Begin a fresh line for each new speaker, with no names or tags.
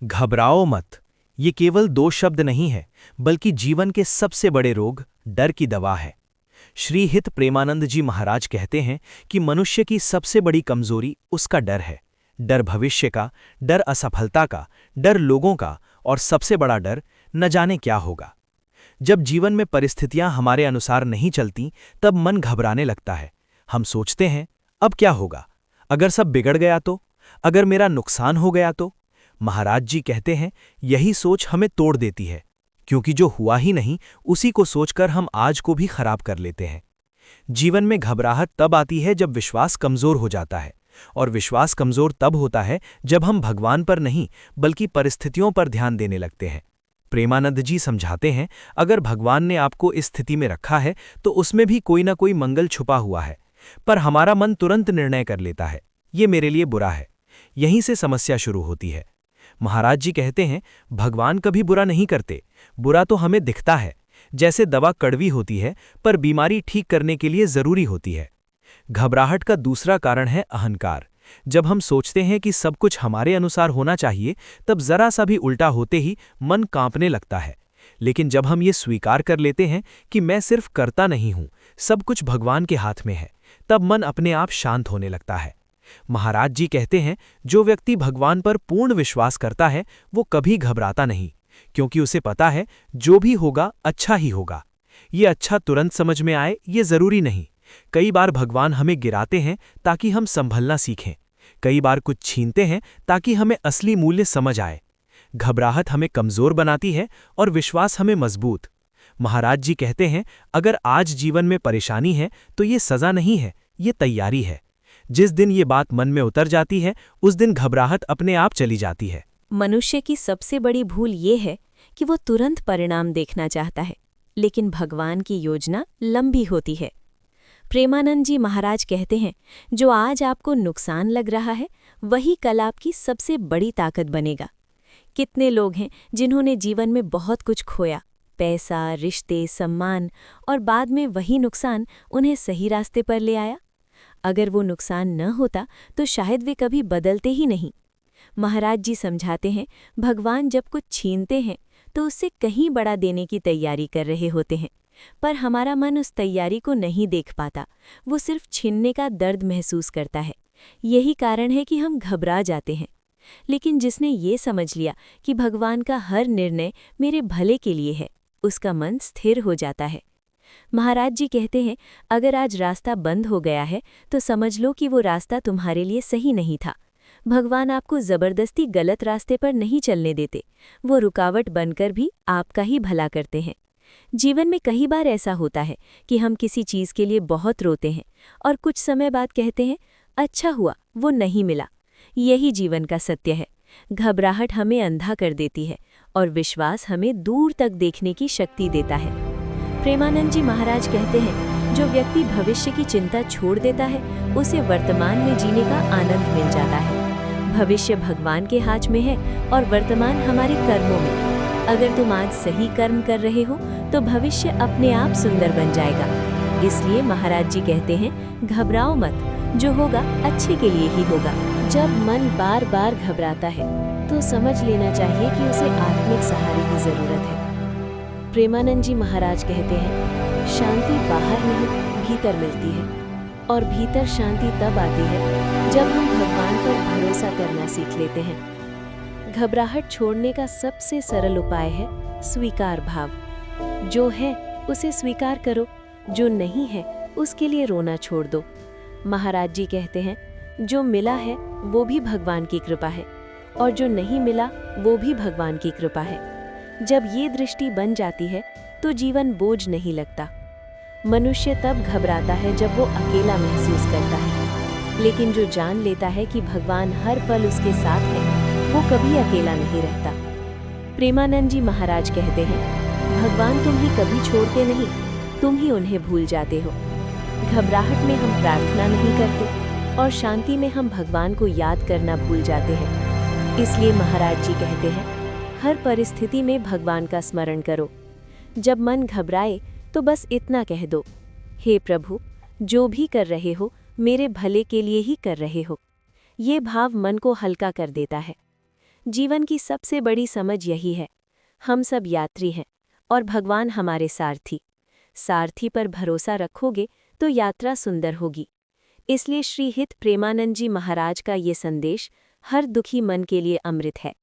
घबराओ मत। ये केवल दो शब्द नहीं है, बल्कि जीवन के सबसे बड़े रोग, डर की दवा है। श्री हित प्रेमानंद जी महाराज कहते हैं कि मनुष्य की सबसे बड़ी कमजोरी उसका डर है। डर भविष्य का, डर असफलता का, डर लोगों का, और सबसे बड़ा डर न जाने क्या होगा। जब जीवन में परिस्थितियां हमारे अनुसार नहीं चलती, तब मन घबराने लगता है। हम सोचते हैं, अब क्या होगा? अगर सब बिगड़ गया तो? अगर मेरा नुकसान हो गया तो? महाराज जी कहते हैं, यही सोच हमें तोड़ देती है, क्योंकि जो हुआ ही नहीं उसी को सोचकर हम आज को भी खराब कर लेते हैं। जीवन में घबराहट तब आती है जब विश्वास कमजोर हो जाता है, और विश्वास कमजोर तब होता है जब हम भगवान पर नहीं बल्कि परिस्थितियों पर ध्यान देने लगते हैं। प्रेमानंद जी समझाते हैं, अगर भगवान ने आपको इस स्थिति में रखा है तो उसमें भी कोई ना कोई मंगल छुपा हुआ है, पर हमारा मन तुरंत निर्णय कर लेता है, ये मेरे लिए बुरा है। यहीं से समस्या शुरू होती है। महाराज जी कहते हैं, भगवान कभी बुरा नहीं करते, बुरा तो हमें दिखता है। जैसे दवा कड़वी होती है, पर बीमारी ठीक करने के लिए जरूरी होती है। घबराहट का दूसरा कारण है अहंकार। जब हम सोचते हैं कि सब कुछ हमारे अनुसार होना चाहिए, तब जरा सा भी उल्टा होते ही मन कांपने लगता है। लेकिन जब हम ये स्वीकार कर लेते हैं कि मैं सिर्फ करता नहीं हूं, सब कुछ भगवान के हाथ में है, तब मन अपने आप शांत होने लगता है। महाराज जी कहते हैं, जो व्यक्ति भगवान पर पूर्ण विश्वास करता है वो कभी घबराता नहीं, क्योंकि उसे पता है जो भी होगा अच्छा ही होगा। ये अच्छा तुरंत समझ में आए ये जरूरी नहीं। कई बार भगवान हमें गिराते हैं ताकि हम संभलना सीखें। कई बार कुछ छीनते हैं ताकि हमें असली मूल्य समझ आए। घबराहट हमें कमजोर बनाती है और विश्वास हमें मजबूत। महाराज जी कहते हैं, अगर आज जीवन में परेशानी है तो ये सजा नहीं है, ये तैयारी है। जिस दिन ये बात मन में उतर जाती है, उस दिन घबराहट अपने आप चली जाती है।
मनुष्य की सबसे बड़ी भूल ये है कि वो तुरंत परिणाम देखना चाहता है, लेकिन भगवान की योजना लंबी होती है। प्रेमानंद जी महाराज कहते हैं, जो आज आपको नुकसान लग रहा है वही कल आपकी सबसे बड़ी ताकत बनेगा। कितने लोग हैं जिन्होंने जीवन में बहुत कुछ खोया, पैसा, रिश्ते, सम्मान, और बाद में वही नुकसान उन्हें सही रास्ते पर ले आया। अगर वो नुकसान न होता तो शायद वे कभी बदलते ही नहीं। महाराज जी समझाते हैं, भगवान जब कुछ छीनते हैं तो उससे कहीं बड़ा देने की तैयारी कर रहे होते हैं, पर हमारा मन उस तैयारी को नहीं देख पाता, वो सिर्फ छीनने का दर्द महसूस करता है। यही कारण है कि हम घबरा जाते हैं। लेकिन जिसने ये समझ लिया कि भगवान का हर निर्णय मेरे भले के लिए है, उसका मन स्थिर हो जाता है। महाराज जी कहते हैं, अगर आज रास्ता बंद हो गया है तो समझ लो कि वो रास्ता तुम्हारे लिए सही नहीं था। भगवान आपको जबरदस्ती गलत रास्ते पर नहीं चलने देते, वो रुकावट बनकर भी आपका ही भला करते हैं। जीवन में कई बार ऐसा होता है कि हम किसी चीज़ के लिए बहुत रोते हैं और कुछ समय बाद कहते हैं, अच्छा हुआ वो नहीं मिला। यही जीवन का सत्य है। घबराहट हमें अंधा कर देती है और विश्वास हमें दूर तक देखने की शक्ति देता है। प्रेमानंद जी महाराज कहते हैं, जो व्यक्ति भविष्य की चिंता छोड़ देता है उसे वर्तमान में जीने का आनंद मिल जाता है। भविष्य भगवान के हाथ में है और वर्तमान हमारे कर्मों में। अगर तुम आज सही कर्म कर रहे हो तो भविष्य अपने आप सुंदर बन जाएगा। इसलिए महाराज जी कहते हैं, घबराओ मत, जो होगा अच्छे के लिए ही होगा। जब मन बार बार घबराता है तो समझ लेना चाहिए कि उसे आत्मिक सहारे की जरूरत है। प्रेमानंद जी महाराज कहते हैं, शांति बाहर नहीं भीतर मिलती है, और भीतर शांति तब आती है जब हम भगवान पर भरोसा करना सीख लेते हैं। घबराहट छोड़ने का सबसे सरल उपाय है स्वीकार भाव। जो है उसे स्वीकार करो, जो नहीं है उसके लिए रोना छोड़ दो। महाराज जी कहते हैं, जो मिला है वो भी भगवान की कृपा है, और जो नहीं मिला वो भी भगवान की कृपा है। जब ये दृष्टि बन जाती है तो जीवन बोझ नहीं लगता। मनुष्य तब घबराता है जब वो अकेला महसूस करता है, लेकिन जो जान लेता है कि भगवान हर पल उसके साथ है, वो कभी अकेला नहीं रहता। प्रेमानंद जी महाराज कहते हैं, भगवान तुम्हें कभी छोड़ते नहीं, तुम ही उन्हें भूल जाते हो। घबराहट में हम प्रार्थना नहीं करते और शांति में हम भगवान को याद करना भूल जाते हैं। इसलिए महाराज जी कहते हैं, हर परिस्थिति में भगवान का स्मरण करो। जब मन घबराए तो बस इतना कह दो, हे प्रभु, जो भी कर रहे हो मेरे भले के लिए ही कर रहे हो। ये भाव मन को हल्का कर देता है। जीवन की सबसे बड़ी समझ यही है, हम सब यात्री हैं और भगवान हमारे सारथी। सारथी पर भरोसा रखोगे तो यात्रा सुंदर होगी। इसलिए श्री हित प्रेमानंद जी महाराज का ये संदेश हर दुखी मन के लिए अमृत है।